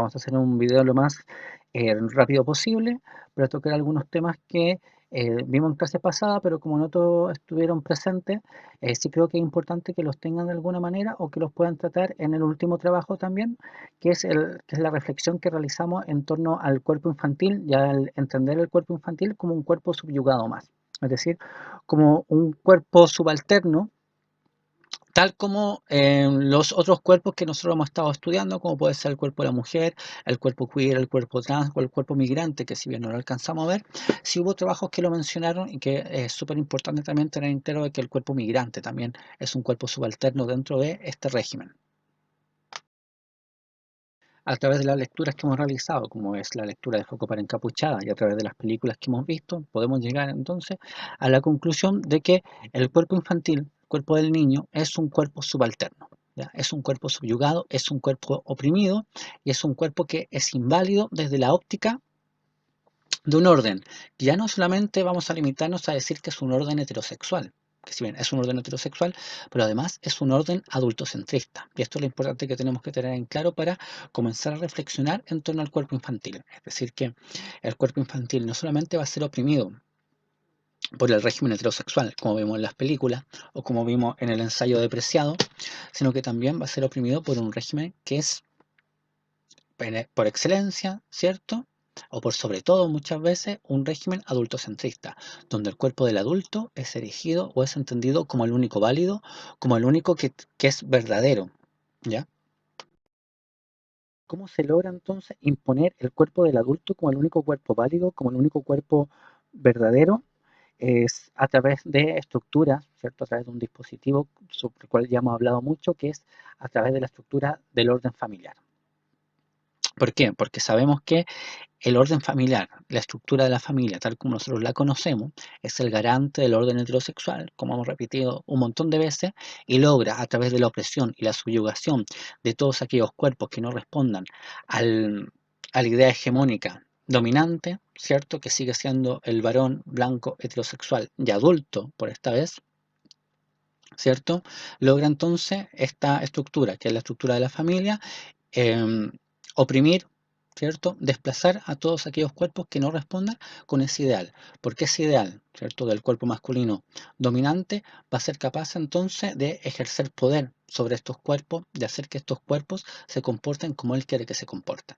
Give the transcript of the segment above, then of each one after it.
Vamos a hacer un video lo más rápido posible para tocar algunos temas que vimos en clase pasada, pero como no todos estuvieron presentes, sí creo que es importante que los tengan de alguna manera o que los puedan tratar en el último trabajo también, que es la reflexión que realizamos en torno al cuerpo infantil y al entender el cuerpo infantil como un cuerpo subyugado más, es decir, como un cuerpo subalterno tal como los otros cuerpos que nosotros hemos estado estudiando, como puede ser el cuerpo de la mujer, el cuerpo queer, el cuerpo trans o el cuerpo migrante, que si bien no lo alcanzamos a ver, sí hubo trabajos que lo mencionaron y que es súper importante también tener entero de que el cuerpo migrante también es un cuerpo subalterno dentro de este régimen. A través de las lecturas que hemos realizado, como es la lectura de Foco para Encapuchada y a través de las películas que hemos visto, podemos llegar entonces a la conclusión de que el cuerpo infantil, el cuerpo del niño, es un cuerpo subalterno, ¿ya? Es un cuerpo subyugado, es un cuerpo oprimido y es un cuerpo que es inválido desde la óptica de un orden. Ya no solamente vamos a limitarnos a decir que es un orden heterosexual, que si bien es un orden heterosexual, pero además es un orden adultocentrista. Y esto es lo importante que tenemos que tener en claro para comenzar a reflexionar en torno al cuerpo infantil. Es decir, que el cuerpo infantil no solamente va a ser oprimido por el régimen heterosexual, como vimos en las películas, o como vimos en el ensayo de Preciado, sino que también va a ser oprimido por un régimen que es por excelencia, ¿cierto? O por sobre todo muchas veces un régimen adultocentrista, donde el cuerpo del adulto es erigido o es entendido como el único válido, como el único que es verdadero, ¿ya? ¿Cómo se logra entonces imponer el cuerpo del adulto como el único cuerpo válido, como el único cuerpo verdadero? Es a través de estructuras, ¿cierto? A través de un dispositivo sobre el cual ya hemos hablado mucho, que es a través de la estructura del orden familiar. ¿Por qué? Porque sabemos que el orden familiar, la estructura de la familia, tal como nosotros la conocemos, es el garante del orden heterosexual, como hemos repetido un montón de veces, y logra, a través de la opresión y la subyugación de todos aquellos cuerpos que no respondan a la idea hegemónica dominante, ¿cierto? Que sigue siendo el varón blanco heterosexual y adulto por esta vez, ¿cierto? Logra entonces esta estructura, que es la estructura de la familia, oprimir, ¿cierto? Desplazar a todos aquellos cuerpos que no respondan con ese ideal. Porque ese ideal, ¿cierto? Del cuerpo masculino dominante va a ser capaz entonces de ejercer poder sobre estos cuerpos, de hacer que estos cuerpos se comporten como él quiere que se comporten.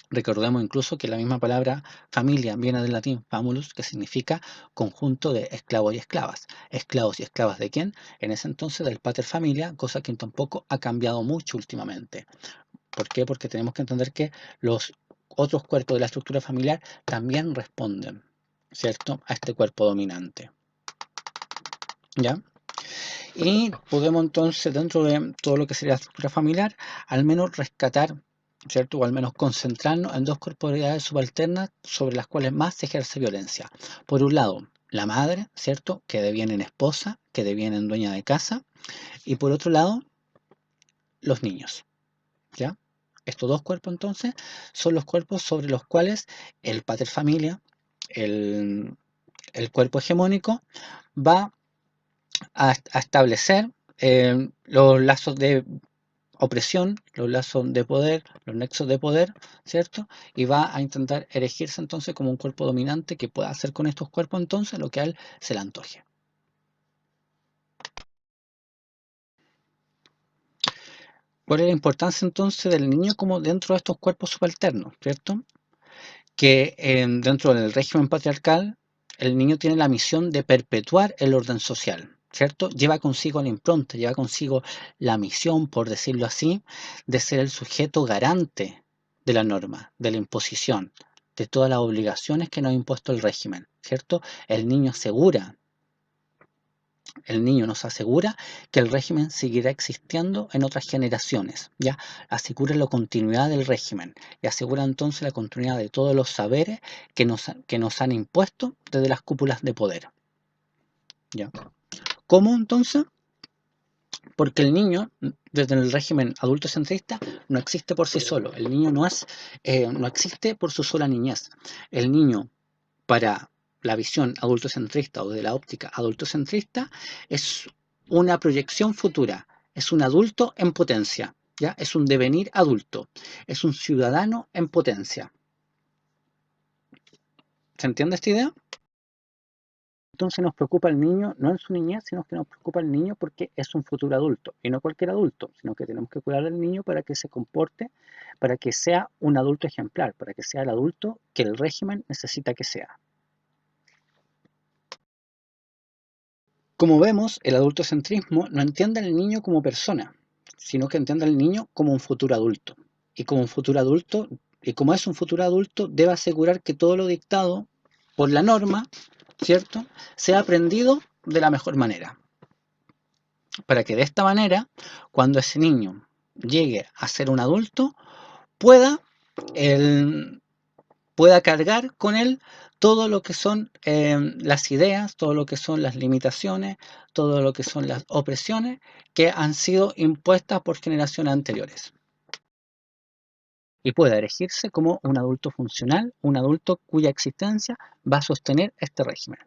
Recordemos incluso que la misma palabra familia viene del latín famulus, que significa conjunto de esclavos y esclavas. ¿Esclavos y esclavas de quién? En ese entonces del pater familia, cosa que tampoco ha cambiado mucho últimamente. ¿Por qué? Porque tenemos que entender que los otros cuerpos de la estructura familiar también responden, ¿cierto?, a este cuerpo dominante. ¿Ya? Y podemos entonces, dentro de todo lo que sería la estructura familiar, al menos rescatar, ¿cierto?, o al menos concentrarnos en dos corporalidades subalternas sobre las cuales más se ejerce violencia. Por un lado, la madre, ¿cierto?, que deviene en esposa, que deviene en dueña de casa, y por otro lado, los niños, ¿ya? Estos dos cuerpos entonces son los cuerpos sobre los cuales el pater familia, el, el cuerpo hegemónico, va a establecer los lazos de opresión, los lazos de poder, los nexos de poder, ¿cierto? Y va a intentar erigirse entonces como un cuerpo dominante que pueda hacer con estos cuerpos entonces lo que a él se le antoje. ¿Cuál es la importancia entonces del niño como dentro de estos cuerpos subalternos, ¿cierto? Que dentro del régimen patriarcal el niño tiene la misión de perpetuar el orden social, ¿cierto? Lleva consigo la impronta, lleva consigo la misión, por decirlo así, de ser el sujeto garante de la norma, de la imposición, de todas las obligaciones que nos ha impuesto el régimen, ¿cierto? El niño nos asegura que el régimen seguirá existiendo en otras generaciones, ¿ya? Asegura la continuidad del régimen y asegura entonces la continuidad de todos los saberes que nos han impuesto desde las cúpulas de poder, ¿ya? ¿Cómo entonces? Porque el niño, desde el régimen adultocentrista, no existe por sí solo. El niño no existe por su sola niñez. El niño, para la visión adultocentrista o de la óptica adultocentrista, es una proyección futura, es un adulto en potencia, ¿ya? Es un devenir adulto, es un ciudadano en potencia. ¿Se entiende esta idea? Entonces nos preocupa el niño, no en su niñez, sino que nos preocupa el niño porque es un futuro adulto, y no cualquier adulto, sino que tenemos que cuidar al niño para que se comporte, para que sea un adulto ejemplar, para que sea el adulto que el régimen necesita que sea. Como vemos, el adultocentrismo no entiende al niño como persona, sino que entiende al niño como un futuro adulto. Y como un futuro adulto, y como es un futuro adulto, debe asegurar que todo lo dictado por la norma, ¿cierto?, sea aprendido de la mejor manera. Para que de esta manera, cuando ese niño llegue a ser un adulto, pueda, el, pueda cargar con él todo lo que son las ideas, todo lo que son las limitaciones, todo lo que son las opresiones que han sido impuestas por generaciones anteriores. Y pueda erigirse como un adulto funcional, un adulto cuya existencia va a sostener este régimen.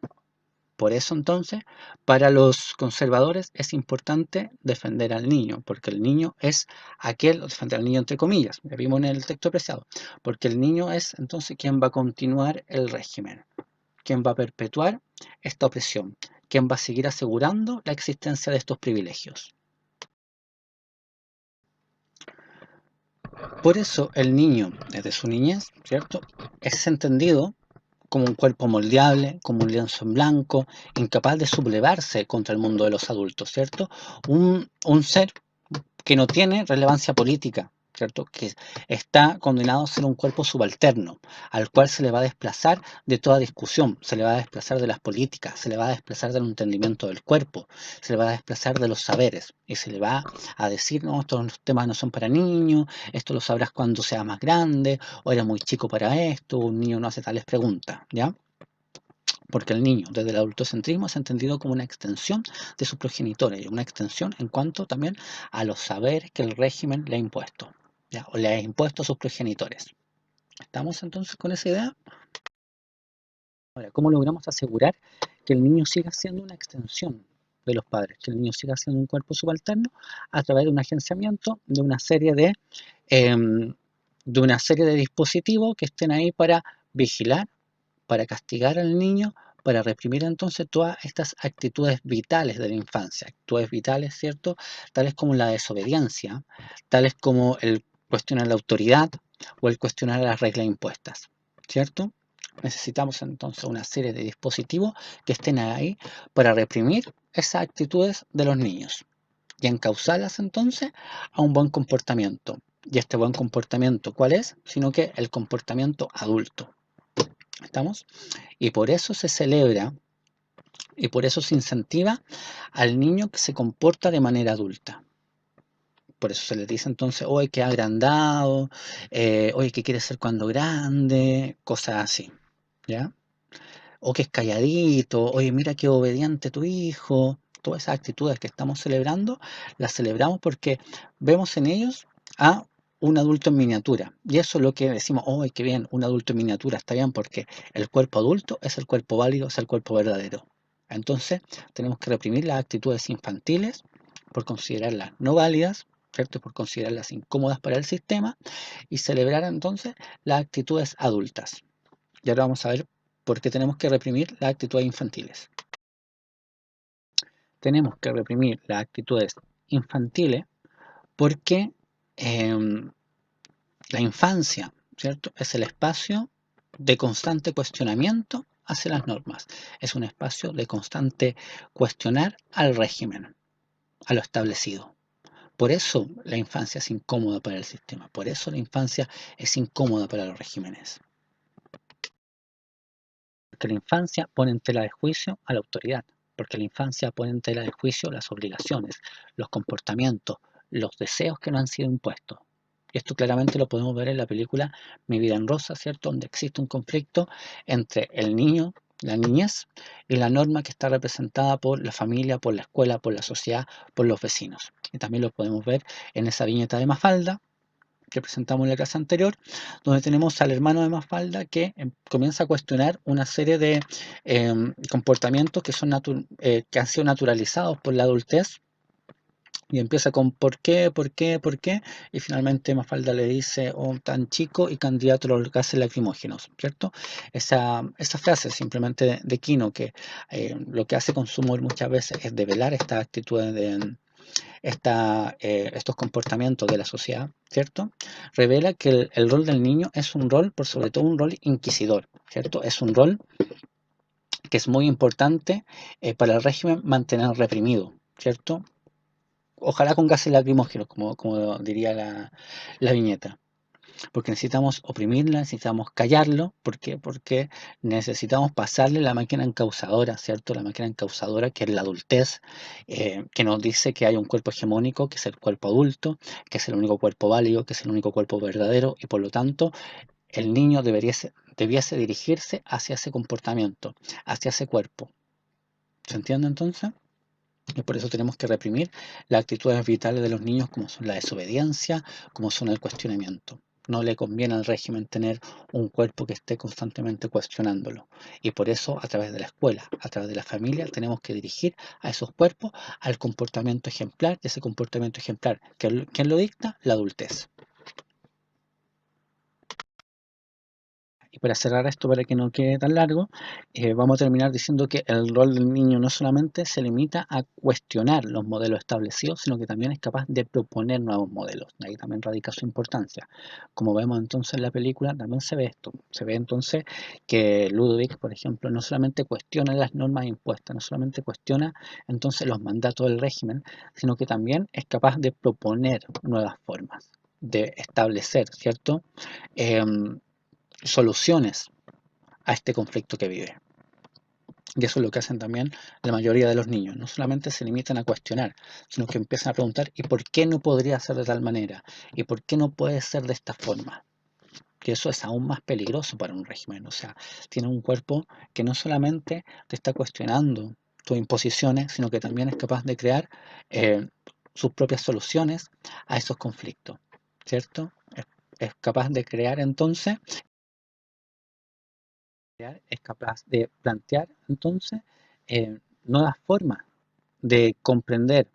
Por eso entonces, para los conservadores es importante defender al niño, porque el niño es aquel, defender al niño entre comillas, ya vimos en el texto apreciado, porque el niño es entonces quien va a continuar el régimen, quien va a perpetuar esta opresión, quien va a seguir asegurando la existencia de estos privilegios. Por eso el niño, desde su niñez, ¿cierto?, es entendido como un cuerpo moldeable, como un lienzo en blanco, incapaz de sublevarse contra el mundo de los adultos, ¿cierto? Un ser que no tiene relevancia política, ¿cierto? Que está condenado a ser un cuerpo subalterno, al cual se le va a desplazar de toda discusión, se le va a desplazar de las políticas, se le va a desplazar del entendimiento del cuerpo, se le va a desplazar de los saberes, y se le va a decir, no, estos temas no son para niños, esto lo sabrás cuando sea más grande, o eres muy chico para esto, un niño no hace tales preguntas, ¿ya? Porque el niño, desde el adultocentrismo, es entendido como una extensión de sus progenitores, y una extensión en cuanto también a los saberes que el régimen le ha impuesto, ¿ya? O le ha impuesto a sus progenitores. ¿Estamos entonces con esa idea? Ahora, ¿cómo logramos asegurar que el niño siga siendo una extensión de los padres, que el niño siga siendo un cuerpo subalterno? A través de un agenciamiento de una serie de dispositivos que estén ahí para vigilar, para castigar al niño, para reprimir entonces todas estas actitudes vitales de la infancia, actitudes vitales, ¿cierto? Tales como la desobediencia, tales como el cuestionar la autoridad o el cuestionar las reglas impuestas, ¿cierto? Necesitamos entonces una serie de dispositivos que estén ahí para reprimir esas actitudes de los niños y encauzarlas entonces a un buen comportamiento. Y este buen comportamiento, ¿cuál es? Sino que el comportamiento adulto. ¿Estamos? Y por eso se celebra y por eso se incentiva al niño que se comporta de manera adulta. Por eso se le dice entonces, oye, que agrandado, oye, que quiere ser cuando grande, cosas así, ¿ya? O que es calladito, oye, mira qué obediente tu hijo. Todas esas actitudes que estamos celebrando, las celebramos porque vemos en ellos a un adulto en miniatura. Y eso es lo que decimos, ¡ay, qué bien! Un adulto en miniatura está bien porque el cuerpo adulto es el cuerpo válido, es el cuerpo verdadero. Entonces, tenemos que reprimir las actitudes infantiles por considerarlas no válidas, ¿cierto? Por considerarlas incómodas para el sistema y celebrar entonces las actitudes adultas. Y ahora vamos a ver por qué tenemos que reprimir las actitudes infantiles. Tenemos que reprimir las actitudes infantiles porque la infancia, ¿cierto?, es el espacio de constante cuestionamiento hacia las normas. Es un espacio de constante cuestionar al régimen, a lo establecido. Por eso la infancia es incómoda para el sistema, por eso la infancia es incómoda para los regímenes. Porque la infancia pone en tela de juicio a la autoridad, porque la infancia pone en tela de juicio las obligaciones, los comportamientos, los deseos que no han sido impuestos. Y esto claramente lo podemos ver en la película Mi vida en rosa, ¿cierto? Donde existe un conflicto entre el niño, la niñez, y la norma que está representada por la familia, por la escuela, por la sociedad, por los vecinos. Y también lo podemos ver en esa viñeta de Mafalda, que presentamos en la clase anterior, donde tenemos al hermano de Mafalda que comienza a cuestionar una serie de comportamientos que han sido naturalizados por la adultez Y empieza con ¿por qué? ¿Por qué? ¿Por qué? Y finalmente Mafalda le dice, oh, tan chico y candidato a los gases lacrimógenos, ¿cierto? Esa frase simplemente de Quino, que lo que hace con su humor muchas veces es develar estas actitudes estos comportamientos de la sociedad, ¿cierto? Revela que el rol del niño es un rol, por sobre todo un rol inquisidor, ¿cierto? Es un rol que es muy importante para el régimen mantener reprimido, ¿cierto? Ojalá con gases lacrimógenos, como diría la viñeta, porque necesitamos oprimirla, necesitamos callarlo, ¿por qué? Porque necesitamos pasarle la máquina encausadora, ¿cierto? La máquina encausadora que es la adultez, que nos dice que hay un cuerpo hegemónico, que es el cuerpo adulto, que es el único cuerpo válido, que es el único cuerpo verdadero, y por lo tanto el niño debiese dirigirse hacia ese comportamiento, hacia ese cuerpo. ¿Se entiende entonces? Y por eso tenemos que reprimir las actitudes vitales de los niños como son la desobediencia, como son el cuestionamiento. No le conviene al régimen tener un cuerpo que esté constantemente cuestionándolo. Y por eso a través de la escuela, a través de la familia, tenemos que dirigir a esos cuerpos al comportamiento ejemplar, y ese comportamiento ejemplar, ¿quién lo dicta? La adultez. Y para cerrar esto, para que no quede tan largo, vamos a terminar diciendo que el rol del niño no solamente se limita a cuestionar los modelos establecidos, sino que también es capaz de proponer nuevos modelos. Ahí también radica su importancia. Como vemos entonces en la película, también se ve esto. Se ve entonces que Ludovic, por ejemplo, no solamente cuestiona las normas impuestas, no solamente cuestiona entonces los mandatos del régimen, sino que también es capaz de proponer nuevas formas, de establecer, ¿cierto? Em, soluciones a este conflicto que vive. Y eso es lo que hacen también la mayoría de los niños. No solamente se limitan a cuestionar, sino que empiezan a preguntar ¿y por qué no podría ser de tal manera? ¿Y por qué no puede ser de esta forma? Que eso es aún más peligroso para un régimen. O sea, tiene un cuerpo que no solamente te está cuestionando tus imposiciones, sino que también es capaz de crear sus propias soluciones a esos conflictos, ¿cierto? Es capaz de crear entonces es capaz de plantear entonces nuevas formas de comprender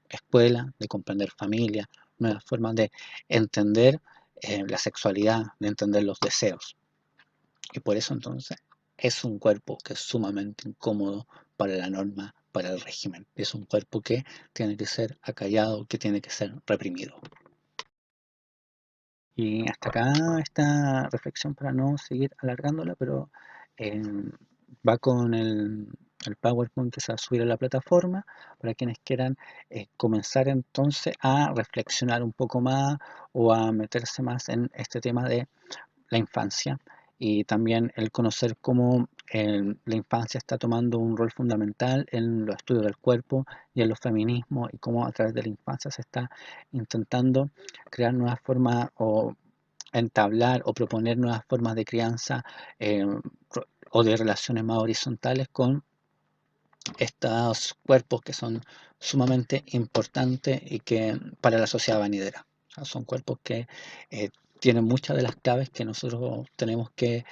escuela, de comprender familia, nuevas formas de entender la sexualidad, de entender los deseos. Y por eso entonces es un cuerpo que es sumamente incómodo para la norma, para el régimen. Es un cuerpo que tiene que ser acallado, que tiene que ser reprimido. Y hasta acá esta reflexión para no seguir alargándola, pero eh, va con el PowerPoint que se va a subir a la plataforma para quienes quieran comenzar entonces a reflexionar un poco más o a meterse más en este tema de la infancia y también el conocer cómo la infancia está tomando un rol fundamental en los estudios del cuerpo y en los feminismos y cómo a través de la infancia se está intentando crear nuevas formas o entablar o proponer nuevas formas de crianza eh, o de relaciones más horizontales con estos cuerpos que son sumamente importantes y que para la sociedad venidera. O sea, son cuerpos que tienen muchas de las claves que nosotros tenemos que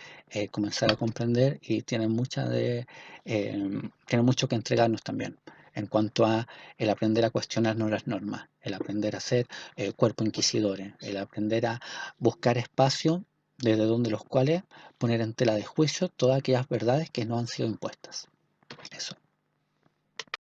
comenzar a comprender y tienen mucho que entregarnos también en cuanto a el aprender a cuestionarnos las normas, el aprender a ser cuerpo inquisidores, el aprender a buscar espacio desde donde los cuales poner en tela de juicio todas aquellas verdades que no han sido impuestas. Eso.